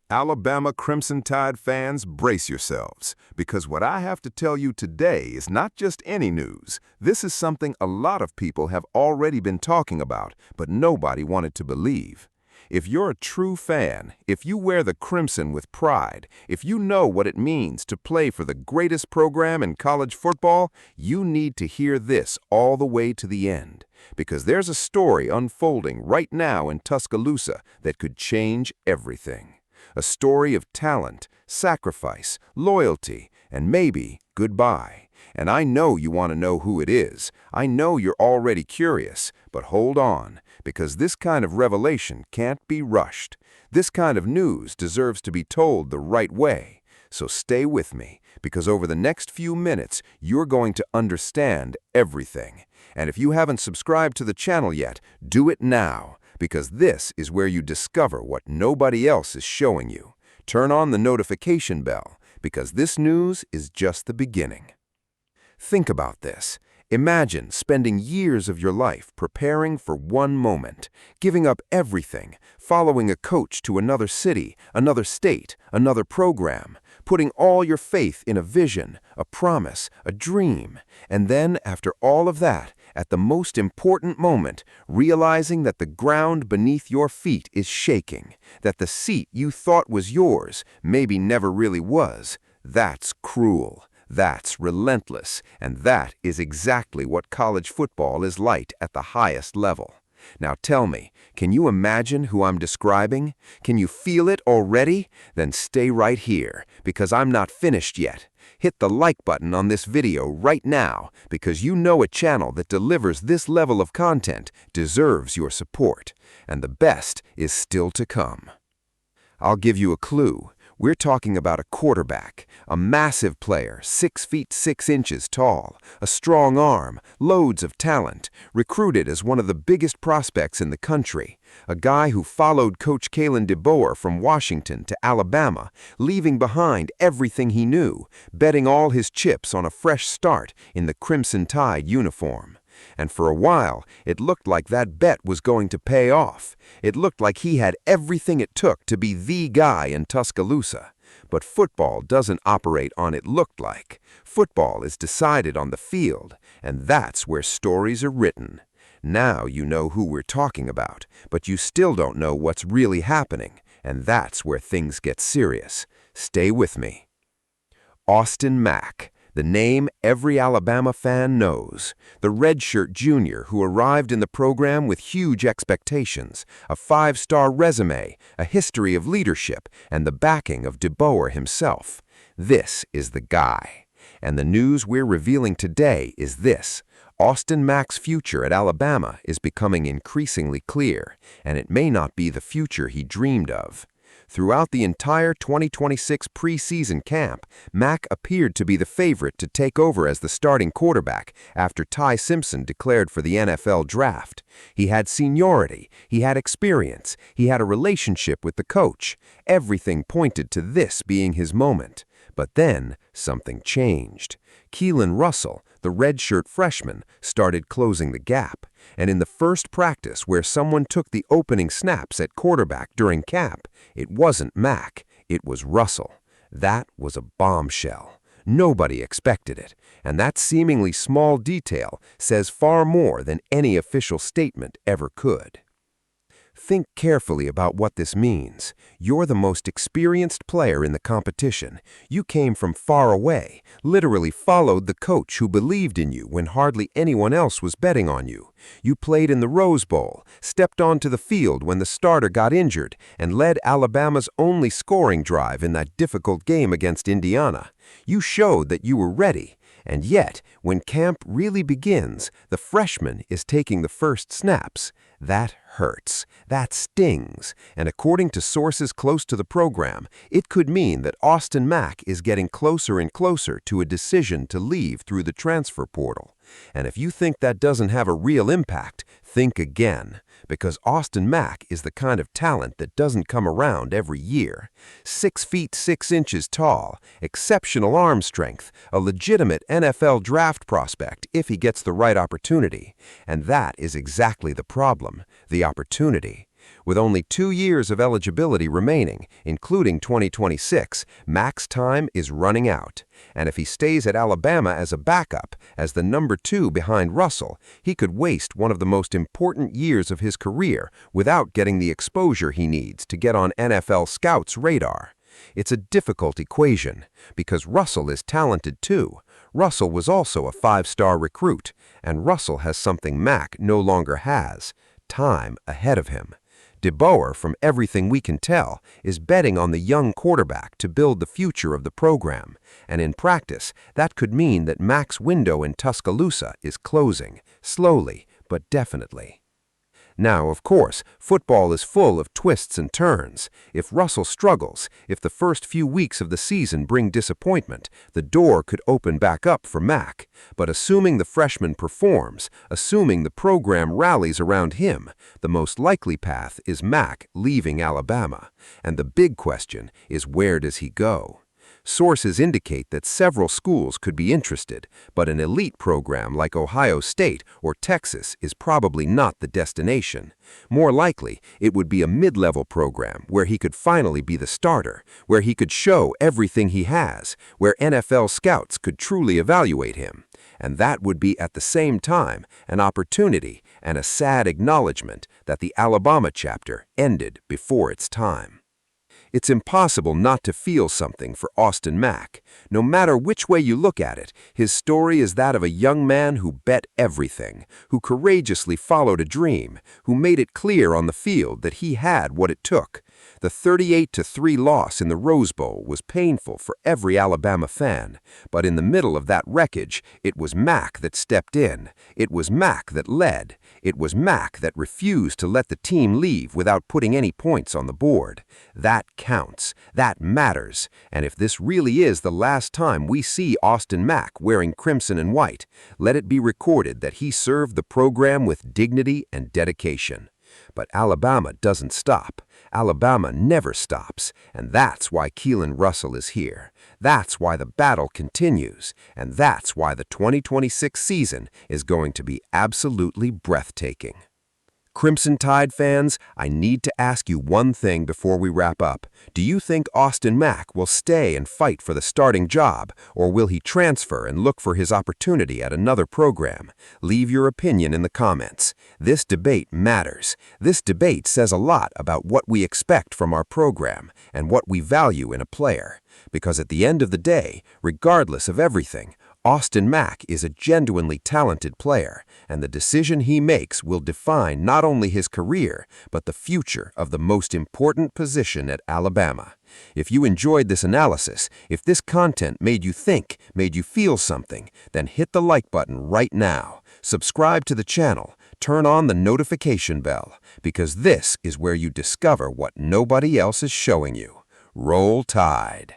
Alabama Crimson Tide fans, brace yourselves, because what I have to tell you today is not just any news. This is something a lot of people have already been talking about, but nobody wanted to believe. If you're a true fan, if you wear the crimson with pride, if you know what it means to play for the greatest program in college football, you need to hear this all the way to the end. Because there's a story unfolding right now in Tuscaloosa that could change everything. A story of talent, sacrifice, loyalty, and maybe goodbye. And I know you want to know who it is. I know you're already curious, but hold on, because this kind of revelation can't be rushed. This kind of news deserves to be told the right way. So stay with me, because over the next few minutes, you're going to understand everything. And if you haven't subscribed to the channel yet, do it now, because this is where you discover what nobody else is showing you. Turn on the notification bell, because this news is just the beginning. Think about this. Imagine spending years of your life preparing for one moment, giving up everything, following a coach to another city, another state, another program, putting all your faith in a vision, a promise, a dream, and then, after all of that, at the most important moment, realizing that the ground beneath your feet is shaking, that the seat you thought was yours maybe never really was. That's cruel. That's relentless, and that is exactly what college football is like at the highest level. Now tell me, can you imagine who I'm describing? Can you feel it already? Then stay right here, because I'm not finished yet. Hit the like button on this video right now, because you know a channel that delivers this level of content deserves your support, and the best is still to come. I'll give you a clue. We're talking about a quarterback, a massive player, 6 feet 6 inches tall, a strong arm, loads of talent, recruited as one of the biggest prospects in the country, a guy who followed Coach Kalen DeBoer from Washington to Alabama, leaving behind everything he knew, betting all his chips on a fresh start in the Crimson Tide uniform. And for a while, it looked like that bet was going to pay off. It looked like he had everything it took to be the guy in Tuscaloosa. But football doesn't operate on it looked like. Football is decided on the field, and that's where stories are written. Now you know who we're talking about, but you still don't know what's really happening, and that's where things get serious. Stay with me. Austin Mack. The name every Alabama fan knows. The redshirt junior who arrived in the program with huge expectations, a 5-star resume, a history of leadership, and the backing of DeBoer himself. This is the guy. And the news we're revealing today is this. Austin Mack's future at Alabama is becoming increasingly clear, and it may not be the future he dreamed of. Throughout the entire 2026 preseason camp, Mack appeared to be the favorite to take over as the starting quarterback after Ty Simpson declared for the NFL draft. He had seniority, he had experience, he had a relationship with the coach. Everything pointed to this being his moment. But then, something changed. Keelon Russell, the redshirt freshman, started closing the gap. And in the first practice where someone took the opening snaps at quarterback during camp, it wasn't Mack, it was Russell. That was a bombshell. Nobody expected it, and that seemingly small detail says far more than any official statement ever could. Think carefully about what this means. You're the most experienced player in the competition. You came from far away, literally followed the coach who believed in you when hardly anyone else was betting on you. You played in the Rose Bowl, stepped onto the field when the starter got injured, and led Alabama's only scoring drive in that difficult game against Indiana. You showed that you were ready. And yet, when camp really begins, the freshman is taking the first snaps. That hurts. That stings. And according to sources close to the program, it could mean that Austin Mack is getting closer and closer to a decision to leave through the transfer portal. And if you think that doesn't have a real impact, think again. Because Austin Mack is the kind of talent that doesn't come around every year. 6 feet 6 inches tall, exceptional arm strength, a legitimate NFL draft prospect if he gets the right opportunity. And that is exactly the problem, the opportunity. With only 2 years of eligibility remaining, including 2026, Mack's time is running out. And if he stays at Alabama as a backup, as the number 2 behind Russell, he could waste one of the most important years of his career without getting the exposure he needs to get on NFL scouts' radar. It's a difficult equation, because Russell is talented too. Russell was also a 5-star recruit, and Russell has something Mack no longer has: time ahead of him. DeBoer, from everything we can tell, is betting on the young quarterback to build the future of the program, and in practice, that could mean that Mack's window in Tuscaloosa is closing, slowly but definitely. Now, of course, football is full of twists and turns. If Russell struggles, if the first few weeks of the season bring disappointment, the door could open back up for Mack. But assuming the freshman performs, assuming the program rallies around him, the most likely path is Mack leaving Alabama. And the big question is, where does he go? Sources indicate that several schools could be interested, but an elite program like Ohio State or Texas is probably not the destination. More likely, it would be a mid-level program where he could finally be the starter, where he could show everything he has, where NFL scouts could truly evaluate him. And that would be at the same time an opportunity and a sad acknowledgement that the Alabama chapter ended before its time. It's impossible not to feel something for Austin Mack. No matter which way you look at it, his story is that of a young man who bet everything, who courageously followed a dream, who made it clear on the field that he had what it took. The 38-3 loss in the Rose Bowl was painful for every Alabama fan, but in the middle of that wreckage, it was Mack that stepped in. It was Mack that led. It was Mack that refused to let the team leave without putting any points on the board. That counts. That matters. And if this really is the last time we see Austin Mack wearing crimson and white, let it be recorded that he served the program with dignity and dedication. But Alabama doesn't stop. Alabama never stops, and that's why Keelon Russell is here. That's why the battle continues, and that's why the 2026 season is going to be absolutely breathtaking. Crimson Tide fans, I need to ask you one thing before we wrap up. Do you think Austin Mack will stay and fight for the starting job, or will he transfer and look for his opportunity at another program? Leave your opinion in the comments. This debate matters. This debate says a lot about what we expect from our program and what we value in a player. Because at the end of the day, regardless of everything, Austin Mack is a genuinely talented player, and the decision he makes will define not only his career, but the future of the most important position at Alabama. If you enjoyed this analysis, if this content made you think, made you feel something, then hit the like button right now. Subscribe to the channel, turn on the notification bell, because this is where you discover what nobody else is showing you. Roll Tide!